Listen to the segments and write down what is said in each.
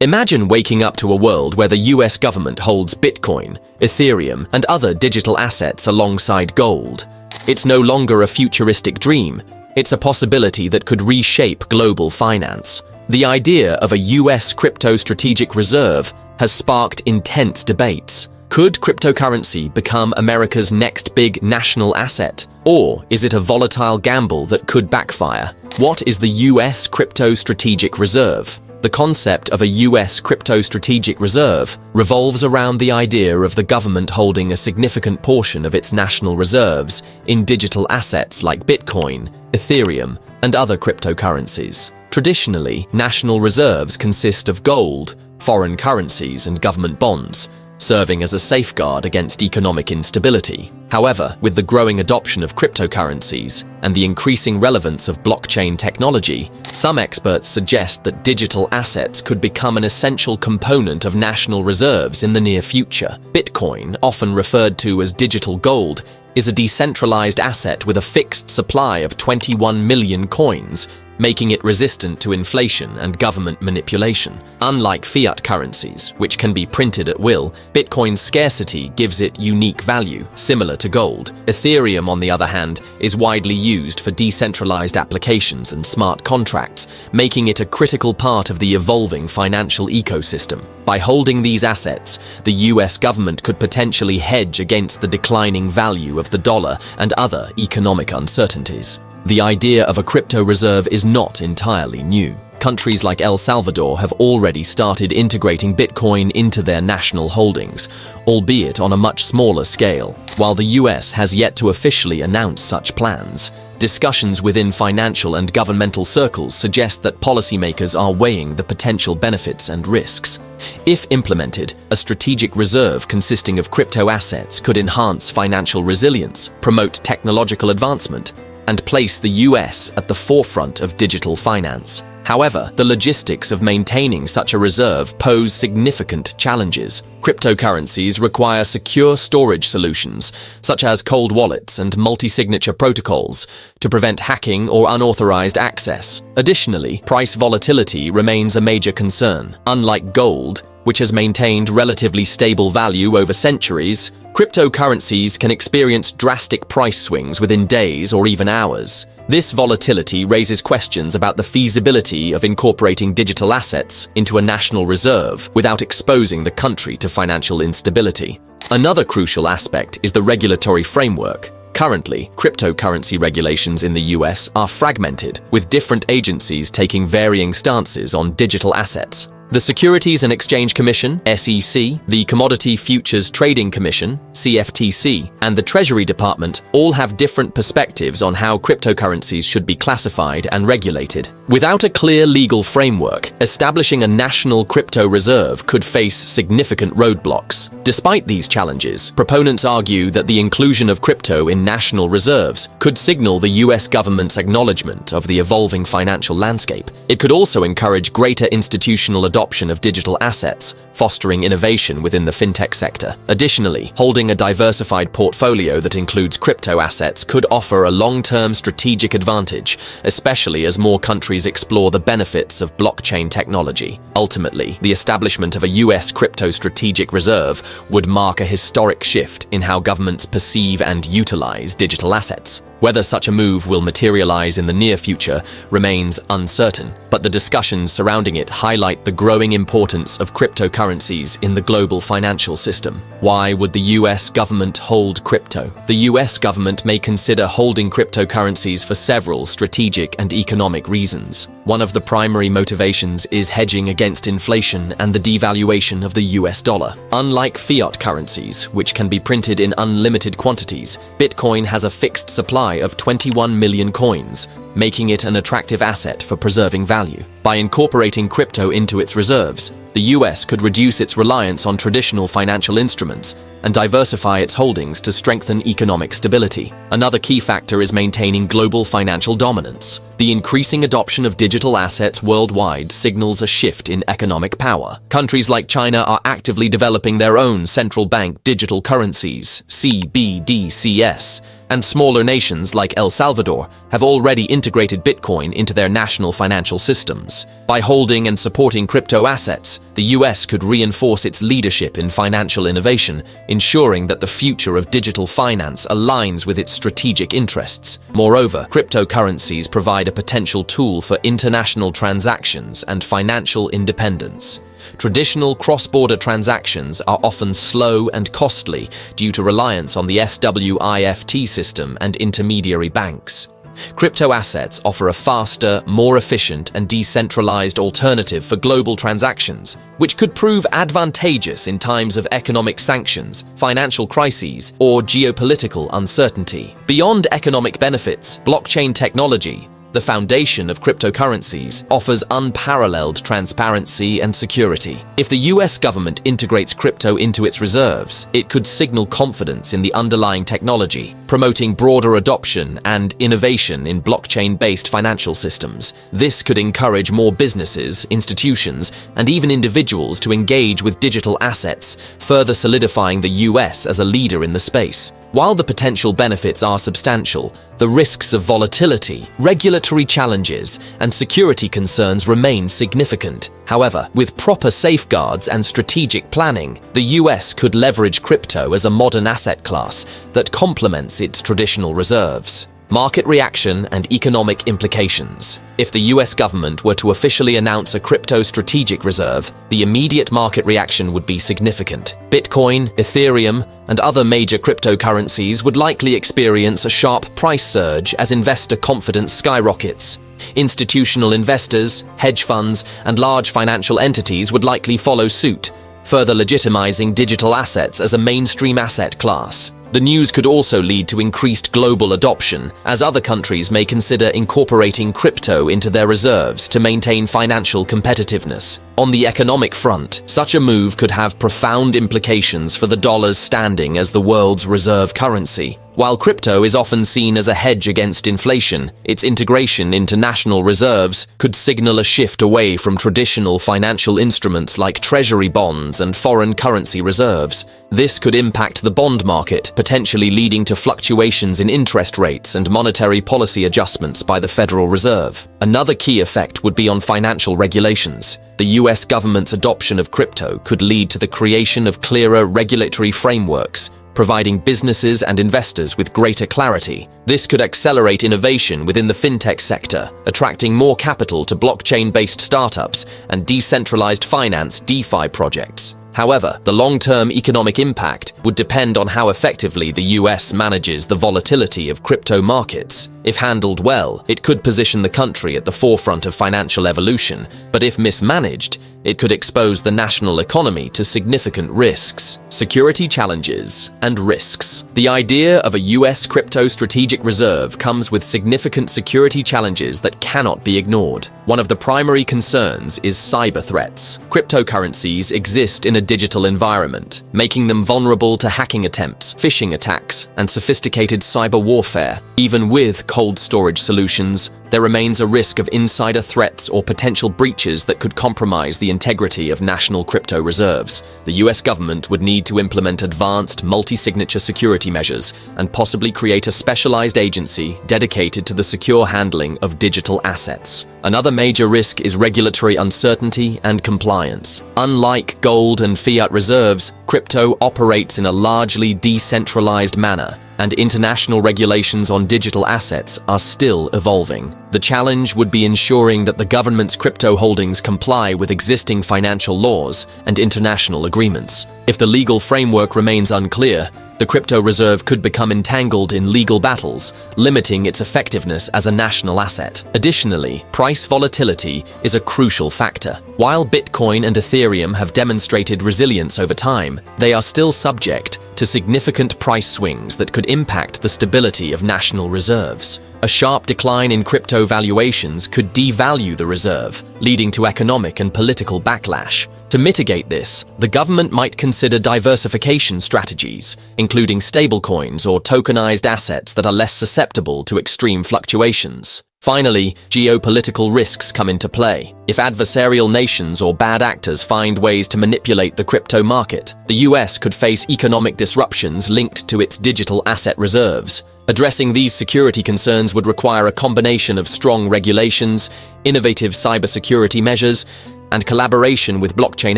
Imagine waking up to a world where the US government holds Bitcoin, Ethereum, and other digital assets alongside gold. It's no longer a futuristic dream, it's a possibility that could reshape global finance. The idea of a US crypto strategic reserve has sparked intense debates. Could cryptocurrency become America's next big national asset? Or is it a volatile gamble that could backfire? What is the US Crypto Strategic Reserve? The concept of a US crypto strategic reserve revolves around the idea of the government holding a significant portion of its national reserves in digital assets like Bitcoin, Ethereum, and other cryptocurrencies. Traditionally, national reserves consist of gold, foreign currencies, and government bonds, serving as a safeguard against economic instability. However, with the growing adoption of cryptocurrencies and the increasing relevance of blockchain technology, some experts suggest that digital assets could become an essential component of national reserves in the near future. Bitcoin, often referred to as digital gold, is a decentralized asset with a fixed supply of 21 million coins, making it resistant to inflation and government manipulation. Unlike fiat currencies, which can be printed at will, Bitcoin's scarcity gives it unique value, similar to gold. Ethereum, on the other hand, is widely used for decentralized applications and smart contracts, making it a critical part of the evolving financial ecosystem. By holding these assets, the US government could potentially hedge against the declining value of the dollar and other economic uncertainties. The idea of a crypto reserve is not entirely new. Countries like El Salvador have already started integrating Bitcoin into their national holdings, albeit on a much smaller scale. While the US has yet to officially announce such plans, discussions within financial and governmental circles suggest that policymakers are weighing the potential benefits and risks. If implemented, a strategic reserve consisting of crypto assets could enhance financial resilience, promote technological advancement, and place the US at the forefront of digital finance. However, the logistics of maintaining such a reserve pose significant challenges. Cryptocurrencies require secure storage solutions, such as cold wallets and multi-signature protocols, to prevent hacking or unauthorized access. Additionally, price volatility remains a major concern. Unlike gold, which has maintained relatively stable value over centuries, cryptocurrencies can experience drastic price swings within days or even hours. This volatility raises questions about the feasibility of incorporating digital assets into a national reserve without exposing the country to financial instability. Another crucial aspect is the regulatory framework. Currently, cryptocurrency regulations in the US are fragmented, with different agencies taking varying stances on digital assets. The Securities and Exchange Commission, SEC, the Commodity Futures Trading Commission, CFTC, and the Treasury Department all have different perspectives on how cryptocurrencies should be classified and regulated. Without a clear legal framework, establishing a national crypto reserve could face significant roadblocks. Despite these challenges, proponents argue that the inclusion of crypto in national reserves could signal the US government's acknowledgement of the evolving financial landscape. It could also encourage greater institutional adoption of digital assets, fostering innovation within the fintech sector. Additionally, holding a diversified portfolio that includes crypto assets could offer a long-term strategic advantage, especially as more countries explore the benefits of blockchain technology. Ultimately, the establishment of a US crypto strategic reserve would mark a historic shift in how governments perceive and utilize digital assets. Whether such a move will materialize in the near future remains uncertain, but the discussions surrounding it highlight the growing importance of cryptocurrencies in the global financial system. Why would the US government hold crypto? The US government may consider holding cryptocurrencies for several strategic and economic reasons. One of the primary motivations is hedging against inflation and the devaluation of the US dollar. Unlike fiat currencies, which can be printed in unlimited quantities, Bitcoin has a fixed supply of 21 million coins, making it an attractive asset for preserving value. By incorporating crypto into its reserves, the US could reduce its reliance on traditional financial instruments and diversify its holdings to strengthen economic stability. Another key factor is maintaining global financial dominance. The increasing adoption of digital assets worldwide signals a shift in economic power. Countries like China are actively developing their own central bank digital currencies, CBDCs, and smaller nations like El Salvador have already integrated Bitcoin into their national financial systems. By holding and supporting crypto assets, the US could reinforce its leadership in financial innovation, ensuring that the future of digital finance aligns with its strategic interests. Moreover, cryptocurrencies provide a potential tool for international transactions and financial independence. Traditional cross-border transactions are often slow and costly due to reliance on the SWIFT system and intermediary banks. Crypto assets offer a faster, more efficient, and decentralized alternative for global transactions, which could prove advantageous in times of economic sanctions, financial crises, or geopolitical uncertainty. Beyond economic benefits, blockchain technology, the foundation of cryptocurrencies, offers unparalleled transparency and security. If the US government integrates crypto into its reserves, it could signal confidence in the underlying technology, promoting broader adoption and innovation in blockchain-based financial systems. This could encourage more businesses, institutions, and even individuals to engage with digital assets, further solidifying the US as a leader in the space. While the potential benefits are substantial, the risks of volatility, regulatory challenges, and security concerns remain significant. However, with proper safeguards and strategic planning, the US could leverage crypto as a modern asset class that complements its traditional reserves. Market reaction and economic implications. If the US government were to officially announce a crypto strategic reserve, the immediate market reaction would be significant. Bitcoin, Ethereum, and other major cryptocurrencies would likely experience a sharp price surge as investor confidence skyrockets. Institutional investors, hedge funds, and large financial entities would likely follow suit, further legitimizing digital assets as a mainstream asset class. The news could also lead to increased global adoption, as other countries may consider incorporating crypto into their reserves to maintain financial competitiveness. On the economic front, such a move could have profound implications for the dollar's standing as the world's reserve currency. While crypto is often seen as a hedge against inflation, its integration into national reserves could signal a shift away from traditional financial instruments like treasury bonds and foreign currency reserves. This could impact the bond market, potentially leading to fluctuations in interest rates and monetary policy adjustments by the Federal Reserve. Another key effect would be on financial regulations. The US government's adoption of crypto could lead to the creation of clearer regulatory frameworks, providing businesses and investors with greater clarity. This could accelerate innovation within the fintech sector, attracting more capital to blockchain-based startups and decentralized finance (DeFi) projects. However, the long-term economic impact would depend on how effectively the US manages the volatility of crypto markets. If handled well, it could position the country at the forefront of financial evolution, but if mismanaged, it could expose the national economy to significant risks. Security challenges and risks. The idea of a US crypto strategic reserve comes with significant security challenges that cannot be ignored. One of the primary concerns is cyber threats. Cryptocurrencies exist in a digital environment, making them vulnerable to hacking attempts, phishing attacks, and sophisticated cyber warfare. Even with cold storage solutions, there remains a risk of insider threats or potential breaches that could compromise the integrity of national crypto reserves. The US government would need to implement advanced multi-signature security measures and possibly create a specialized agency dedicated to the secure handling of digital assets. Another major risk is regulatory uncertainty and compliance. Unlike gold and fiat reserves, crypto operates in a largely decentralized manner, and international regulations on digital assets are still evolving. The challenge would be ensuring that the government's crypto holdings comply with existing financial laws and international agreements. If the legal framework remains unclear, the crypto reserve could become entangled in legal battles, limiting its effectiveness as a national asset. Additionally, price volatility is a crucial factor. While Bitcoin and Ethereum have demonstrated resilience over time, they are still subject to significant price swings that could impact the stability of national reserves. A sharp decline in crypto valuations could devalue the reserve, leading to economic and political backlash. To mitigate this, the government might consider diversification strategies, including stablecoins or tokenized assets that are less susceptible to extreme fluctuations. Finally, geopolitical risks come into play. If adversarial nations or bad actors find ways to manipulate the crypto market, the US could face economic disruptions linked to its digital asset reserves. Addressing these security concerns would require a combination of strong regulations, innovative cybersecurity measures, and collaboration with blockchain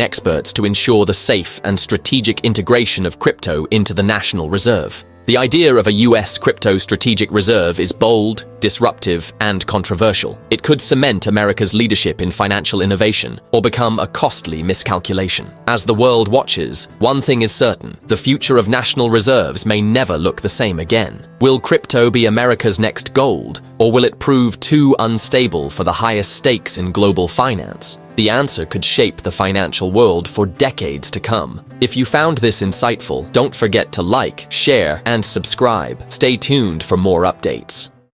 experts to ensure the safe and strategic integration of crypto into the national reserve. The idea of a US crypto strategic reserve is bold, disruptive, and controversial. It could cement America's leadership in financial innovation or become a costly miscalculation. As the world watches, one thing is certain: the future of national reserves may never look the same again. Will crypto be America's next gold, or will it prove too unstable for the highest stakes in global finance? The answer could shape the financial world for decades to come. If you found this insightful, don't forget to like, share, and subscribe. Stay tuned for more updates.